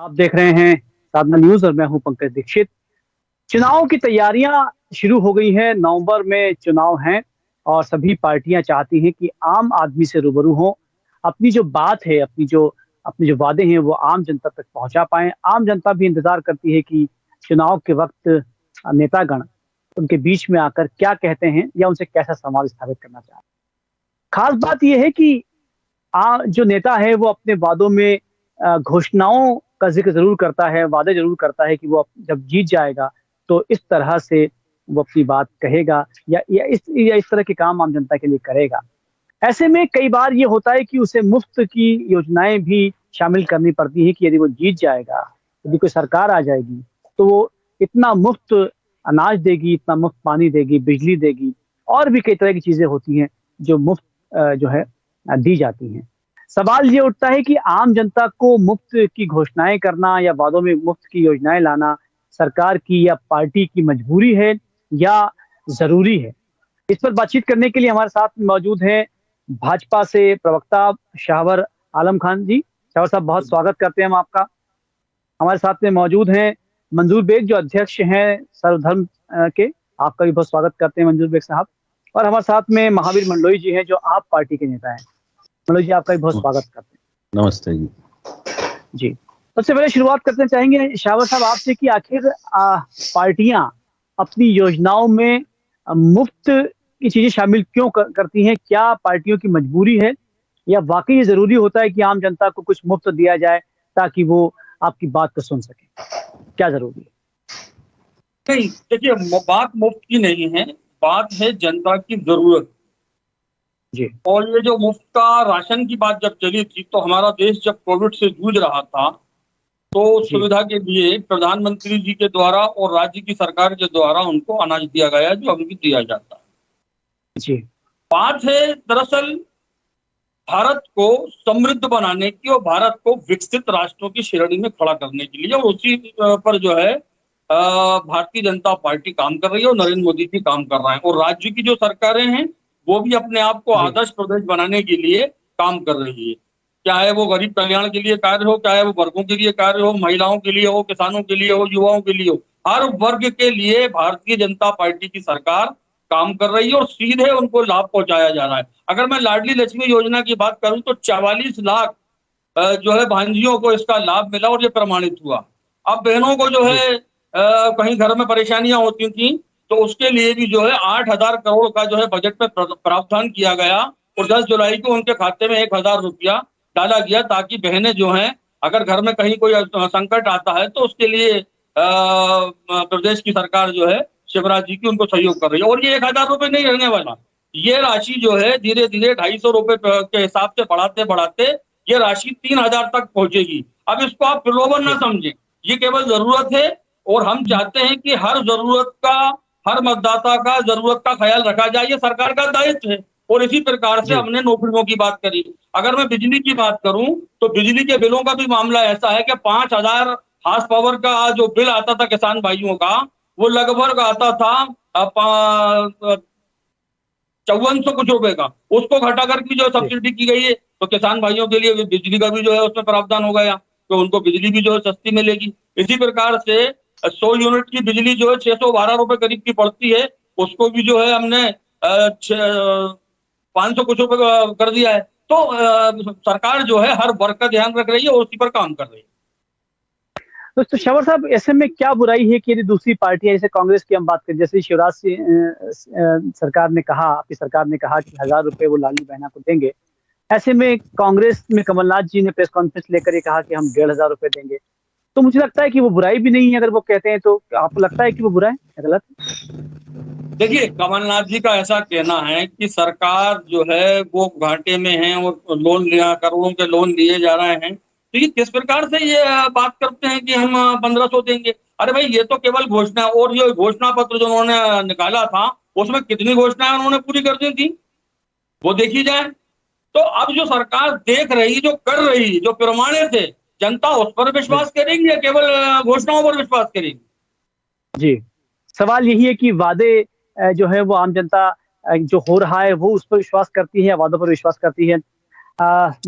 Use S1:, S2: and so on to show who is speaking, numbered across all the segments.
S1: आप देख रहे हैं साधना न्यूज और मैं हूं पंकज दीक्षित। चुनाव की तैयारियां शुरू हो गई हैं। नवंबर में चुनाव हैं और सभी पार्टियां चाहती हैं कि आम आदमी से रूबरू हों। अपनी जो बात है, अपने जो वादे हैं वो आम जनता तक पहुंचा पाएं। आम जनता भी इंतजार करती है कि चुनाव के वक्त नेतागण उनके बीच में आकर क्या कहते हैं या उनसे कैसा संवाद स्थापित करना चाहते हैं। खास बात यह है कि जो नेता है वो अपने वादों में घोषणाओं का जिक्र जरूर करता है, वादे जरूर करता है कि वो जब जीत जाएगा तो इस तरह से वो अपनी बात कहेगा या इस तरह के काम आम जनता के लिए करेगा। ऐसे में कई बार ये होता है कि उसे मुफ्त की योजनाएं भी शामिल करनी पड़ती है कि यदि वो जीत जाएगा, यदि कोई सरकार आ जाएगी तो वो इतना मुफ्त अनाज देगी, इतना मुफ्त पानी देगी, बिजली देगी और भी कई तरह की चीजें होती हैं जो मुफ्त जो है दी जाती हैं। सवाल ये उठता है कि आम जनता को मुफ्त की घोषणाएं करना या वादों में मुफ्त की योजनाएं लाना सरकार की या पार्टी की मजबूरी है या जरूरी है। इस पर बातचीत करने के लिए हमारे साथ मौजूद हैं भाजपा से प्रवक्ता शाहवर आलम खान जी। शाहवर साहब, बहुत स्वागत करते हैं हम आपका। हमारे साथ में मौजूद हैं मंजूर बेग जो अध्यक्ष हैं सर्वधर्म के, आपका भी बहुत स्वागत करते हैं मंजूर बेग साहब। और हमारे साथ में महावीर मंडलोई जी हैं जो आप पार्टी के नेता हैं। मनोज जी, आपका भी बहुत स्वागत करते हैं।
S2: नमस्ते जी।
S1: जी, सबसे पहले शुरुआत करते चाहेंगे शाहवर साहब आपसे कि आखिर पार्टियां अपनी योजनाओं में मुफ्त की चीजें शामिल क्यों करती हैं? क्या पार्टियों की मजबूरी है या वाकई ये जरूरी होता है कि आम जनता को कुछ मुफ्त दिया जाए ताकि वो आपकी बात को सुन सके? क्या जरूरी है?
S3: नहीं, देखिए, बात मुफ्त की नहीं है, बात है जनता की जरूरत
S1: जी।
S3: और ये जो मुफ्त का राशन की बात जब चली थी तो हमारा देश जब कोविड से जूझ रहा था तो सुविधा के लिए प्रधानमंत्री जी के द्वारा और राज्य की सरकार के द्वारा उनको अनाज दिया गया जो अभी भी दिया जाता है।
S1: जी।
S3: बात है दरअसल भारत को समृद्ध बनाने की और भारत को विकसित राष्ट्रों की श्रेणी में खड़ा करने के लिए, और उसी पर जो है भारतीय जनता पार्टी काम कर रही है और नरेंद्र मोदी जी काम कर रहे हैं, और राज्य की जो सरकारें हैं वो भी अपने आप को आदर्श प्रदेश बनाने के लिए काम कर रही है। चाहे वो गरीब कल्याण के लिए कार्य हो, चाहे वो वर्गों के लिए कार्य हो, महिलाओं के लिए हो, किसानों के लिए हो, युवाओं के लिए हो, हर वर्ग के लिए भारतीय जनता पार्टी की सरकार काम कर रही है और सीधे उनको लाभ पहुंचाया जा रहा है। अगर मैं लाडली लक्ष्मी योजना की बात करूं तो 44 लाख जो है भांजियों को इसका लाभ मिला और ये प्रमाणित हुआ। अब बहनों को जो है कहीं घर में परेशानियां होती थी तो उसके लिए भी जो है 8,000 करोड़ का जो है बजट में प्रावधान किया गया और 10 जुलाई को उनके खाते में 1,000 रुपया डाला गया ताकि बहनें जो हैं अगर घर में कहीं कोई संकट आता है तो उसके लिए प्रदेश की सरकार जो है शिवराज जी की उनको सहयोग कर रही है। और ये 1,000 रुपये नहीं रहने वाला, ये राशि जो है धीरे धीरे 250 रुपये के हिसाब से बढ़ाते बढ़ाते ये राशि 3,000 तक पहुंचेगी। अब इसको आप प्रलोभन ना समझें, ये केवल जरूरत है और हम चाहते हैं कि हर जरूरत का, हर मतदाता का जरूरत का ख्याल रखा जाए, ये सरकार का दायित्व है। और इसी प्रकार से हमने नौकरियों की बात करी। अगर मैं बिजली की बात करूं तो बिजली के बिलों का भी मामला ऐसा है कि 5,000 हार्स पावर का जो बिल आता था किसान भाइयों का, वो लगभग आता था 5400 कुछ रुपए का, उसको घटाकर भी जो सब्सिडी की गई है तो किसान भाइयों के लिए बिजली का भी जो है उसमें प्रावधान हो गया तो उनको बिजली भी जो है सस्ती मिलेगी। इसी प्रकार से 100 यूनिट की बिजली जो है 612 रुपए करीब की पड़ती है, उसको भी जो है हमने 500 कुछ रुपए कर दिया है। तो सरकार जो है हर वर्ग का ध्यान रख रही है और उसी पर काम कर रही है।
S1: तो शाहवर साहब, ऐसे में क्या बुराई है कि यदि दूसरी पार्टियां, जैसे कांग्रेस की हम बात करें, जैसे शिवराज सरकार ने कहा, आपकी सरकार ने कहा कि 1,000 रुपए वो लाडली बहना को देंगे, ऐसे में कांग्रेस में कमलनाथ जी ने प्रेस कॉन्फ्रेंस लेकर ये कहा कि हम 1,500 रुपए देंगे। तो मुझे लगता है कि वो बुराई भी नहीं है अगर वो कहते हैं, तो आपको लगता है कि वो बुरा है, गलत?
S3: देखिए, कमलनाथ जी का ऐसा कहना है कि सरकार जो है वो घाटे में है और लोन लिया, करोड़ों के लोन लिए जा रहे हैं, तो ये किस प्रकार से ये बात करते हैं कि हम 1,500 देंगे? अरे भाई, ये तो केवल घोषणा, और ये घोषणा पत्र जो उन्होंने निकाला था उसमें कितनी घोषणाएं उन्होंने पूरी कर दी थी वो देखी जाए। तो अब जो सरकार देख रही, जो कर रही, जो प्रमाणित है, जनता उस पर विश्वास करेगी या केवल घोषणाओं पर विश्वास करेगी?
S1: जी, सवाल यही है कि वादे जो है वो आम जनता जो हो रहा है वो उस पर विश्वास करती है या वादों पर विश्वास करती है।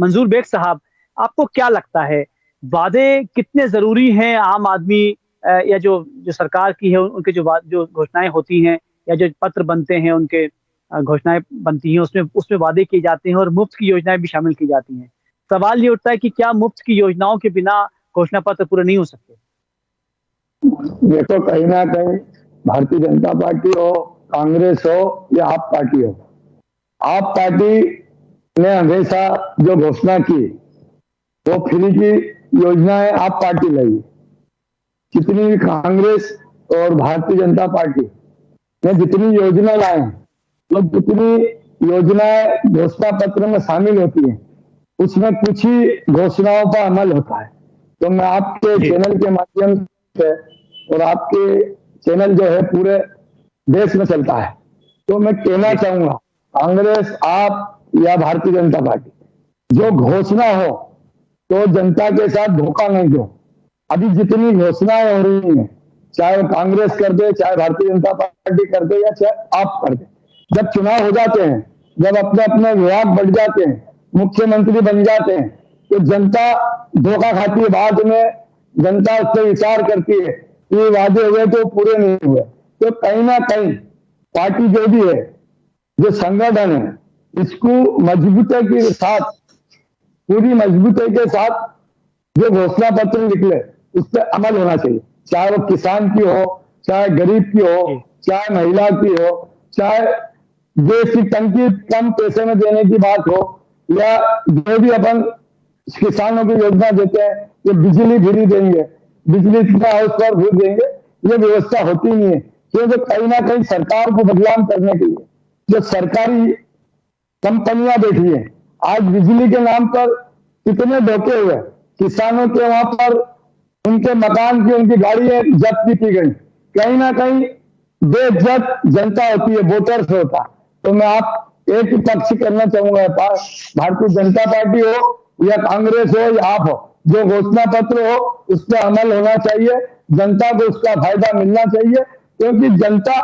S1: मंजूर बेग साहब, आपको क्या लगता है वादे कितने जरूरी हैं आम आदमी या जो जो सरकार की है उनके जो घोषणाएं होती हैं या जो पत्र बनते हैं उनके घोषणाएं बनती हैं उसमें उसमें वादे किए जाते हैं और मुफ्त की योजनाएं भी शामिल की जाती हैं। सवाल ये उठता है कि क्या मुफ्त की योजनाओं के बिना घोषणा पत्र पूरे नहीं हो सकते?
S2: देखो, कहीं ना कहीं भारतीय जनता पार्टी हो, कांग्रेस हो या आप पार्टी हो, आप पार्टी ने हमेशा जो घोषणा की वो फ्री की योजनाएं आप पार्टी लाई। जितनी भी कांग्रेस और भारतीय जनता पार्टी ने जितनी योजना लाए हैं, वो जितनी योजनाएं घोषणा पत्र में शामिल होती हैं, उसमें कुछ ही घोषणाओं पर अमल होता है। तो मैं आपके चैनल के माध्यम से, और आपके चैनल जो है पूरे देश में चलता है, तो मैं कहना चाहूंगा कांग्रेस, आप या भारतीय जनता पार्टी, जो घोषणा हो तो जनता के साथ धोखा नहीं दो। अभी जितनी घोषणाएं हो रही हैं, चाहे वो कांग्रेस कर दे, चाहे भारतीय जनता पार्टी कर दे या चाहे आप कर दे, जब चुनाव हो जाते हैं, जब अपने अपने विभाग बढ़ जाते हैं, मुख्यमंत्री बन जाते हैं, तो जनता धोखा खाती है। बाद में जनता उस पर विचार करती है कि वादे हुए तो पूरे नहीं हुए। तो कहीं ना कहीं पार्टी जो भी है, जो संगठन है, इसको मजबूती के साथ, पूरी मजबूती के साथ जो घोषणा पत्र निकले उस पर अमल होना चाहिए। चाहे वो किसान की हो, चाहे गरीब की हो, चाहे महिला की हो, चाहे देश की टंकी कम पैसे में देने की बात हो, या जो भी अपन किसानों की योजना देते हैं कि बिजली फ्री देंगे, बिजली का हाउस पर फ्री देंगे, ये व्यवस्था होती नहीं है। क्योंकि कहीं ना कहीं सरकार को बदनाम करने के लिए जो सरकारी कंपनियां बैठी है, आज बिजली के नाम पर कितने धोखे हुए। किसानों के वहां पर उनके मकान की, उनकी गाड़ियां जब्त की गई। कहीं ना कहीं बेइज्जत जनता होती है, वोटर्स होता। तो मैं आप एक ही पक्ष करना चाहूंगा, भारतीय जनता पार्टी हो या कांग्रेस हो या आप हो, जो घोषणा पत्र हो उस पर अमल होना चाहिए, जनता को उसका फायदा मिलना चाहिए। क्योंकि जनता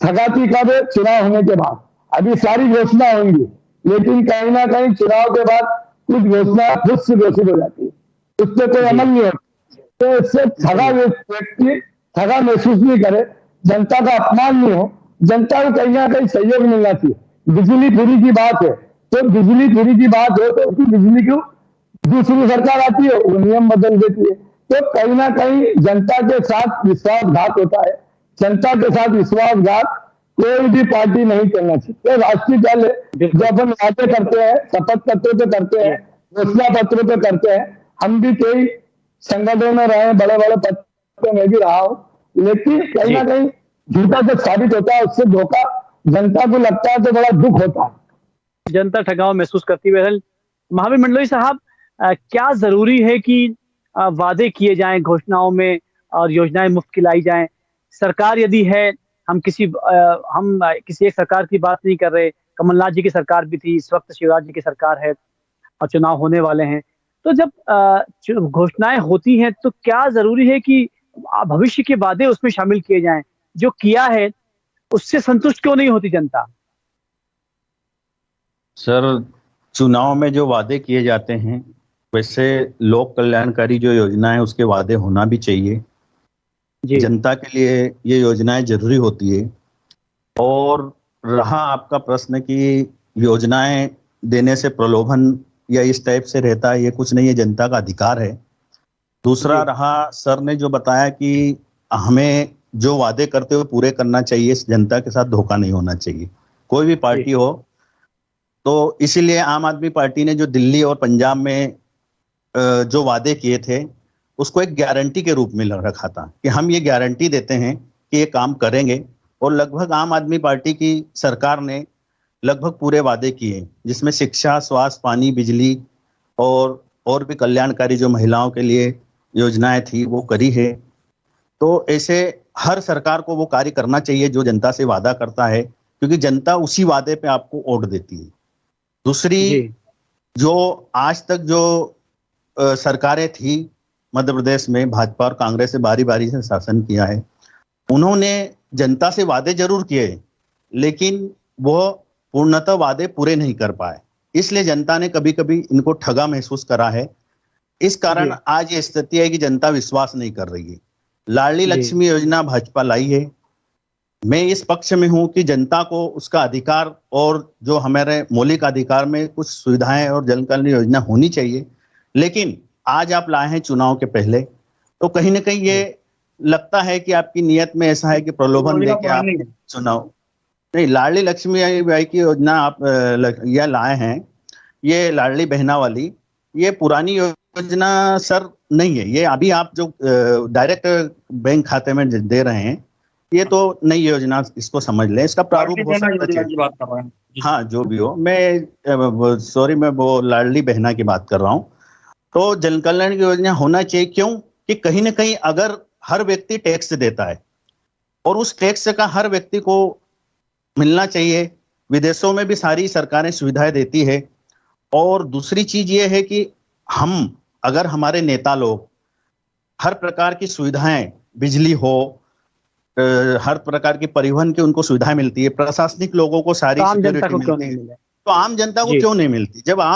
S2: ठगाती कब है? चुनाव होने के बाद। अभी सारी घोषणा होंगी, लेकिन कहीं ना कहीं चुनाव के बाद कुछ घोषणा खुद से घोषित हो जाती है, उस पर कोई अमल नहीं होता। तो इससे ठगा व्यक्ति ठगा महसूस नहीं करे, जनता का अपमान नहीं हो, जनता को कहीं ना कहीं सहयोग मिलना चाहिए। बिजली फ्री की बात है, तो बिजली फ्री की बात हो तो उसकी बिजली क्यों दूसरी सरकार आती है, वो नियम बदल देती है। तो कहीं ना कहीं जनता के साथ विश्वासघात होता है। जनता के साथ विश्वासघात कोई भी पार्टी नहीं करना चाहिए। तो राष्ट्रीय दल जो अपन वादे करते हैं, शपथ पत्र पे करते हैं, घोषणा पत्र पे करते हैं, हम भी कई संगठनों में रहे, बड़े बड़े पद में भी रहा हूं, लेकिन कहीं ना कहीं झूठा जब साबित होता है, उससे धोखा जनता को लगता है तो बड़ा दुख होता है।
S1: जनता ठगाव महसूस करती है। महावीर मंडलोई साहब, क्या जरूरी है कि वादे किए जाएं घोषणाओं में और योजनाएं मुफ्त खिलाई जाएं? सरकार यदि है, हम किसी एक सरकार की बात नहीं कर रहे, कमलनाथ जी की सरकार भी थी, इस वक्त शिवराज जी की सरकार है और चुनाव होने वाले हैं। तो जब घोषणाएं होती हैं तो क्या जरूरी है कि भविष्य के वादे उसमें शामिल किए जाएं? जो किया है उससे संतुष्ट क्यों नहीं होती जनता?
S4: सर, चुनाव में जो वादे किए जाते हैं, वैसे लोक कल्याणकारी जो योजना है उसके वादे होना भी चाहिए। जनता के लिए ये योजनाएं जरूरी होती है। और रहा आपका प्रश्न कि योजनाएं देने से प्रलोभन या इस टाइप से रहता है, ये कुछ नहीं है, जनता का अधिकार है। दूसरा रहा सर ने जो बताया कि हमें जो वादे करते हुए पूरे करना चाहिए, जनता के साथ धोखा नहीं होना चाहिए, कोई भी पार्टी हो। तो इसीलिए आम आदमी पार्टी ने जो दिल्ली और पंजाब में जो वादे किए थे उसको एक गारंटी के रूप में रखा था कि हम ये गारंटी देते हैं कि ये काम करेंगे। और लगभग आम आदमी पार्टी की सरकार ने लगभग पूरे वादे किए, जिसमें शिक्षा, स्वास्थ्य, पानी, बिजली और भी कल्याणकारी जो महिलाओं के लिए योजनाएं थी वो करी है। तो ऐसे हर सरकार को वो कार्य करना चाहिए जो जनता से वादा करता है, क्योंकि जनता उसी वादे पे आपको वोट देती है। दूसरी, जो आज तक जो सरकारें थी मध्य प्रदेश में, भाजपा और कांग्रेस से बारी बारी से शासन किया है, उन्होंने जनता से वादे जरूर किए, लेकिन वो पूर्णतः वादे पूरे नहीं कर पाए। इसलिए जनता ने कभी कभी इनको ठगा महसूस करा है। इस कारण आज ये स्थिति है कि जनता विश्वास नहीं कर रही है। लाडली लक्ष्मी योजना भाजपा लाई है। मैं इस पक्ष में हूं कि जनता को उसका अधिकार और जो हमारे मौलिक अधिकार में कुछ सुविधाएं और जन कल्याण योजना होनी चाहिए, लेकिन आज आप लाए हैं चुनाव के पहले, तो कहीं ना कहीं ये लगता है कि आपकी नियत में ऐसा है कि प्रलोभन देके आप चुनाव नहीं। लाडली लक्ष्मी बाई की योजना आप यह लाए हैं, ये लाडली बहना वाली, ये पुरानी योजना सर नहीं है। ये अभी आप जो डायरेक्ट बैंक खाते में दे रहे हैं, ये तो नई योजना, इसको समझ लें। इसका प्रारूप हो सकता है, हाँ जो भी हो। मैं सॉरी, मैं वो लाडली बहना की बात कर रहा हूँ। तो जन कल्याण की योजना होना चाहिए। क्यों? कि कहीं ना कहीं अगर हर व्यक्ति टैक्स देता है और उस टैक्स का हर व्यक्ति को मिलना चाहिए। विदेशों में भी सारी सरकारें सुविधाएं देती है। और दूसरी चीज ये है कि हम अगर हमारे नेता लोग हर प्रकार की सुविधाएं, बिजली हो, हर प्रकार की परिवहन की उनको सुविधाएं मिलती है, प्रशासनिक लोगों को सारी सिक्योरिटी मिलती है, तो आम जनता को क्यों नहीं मिलती? जब आम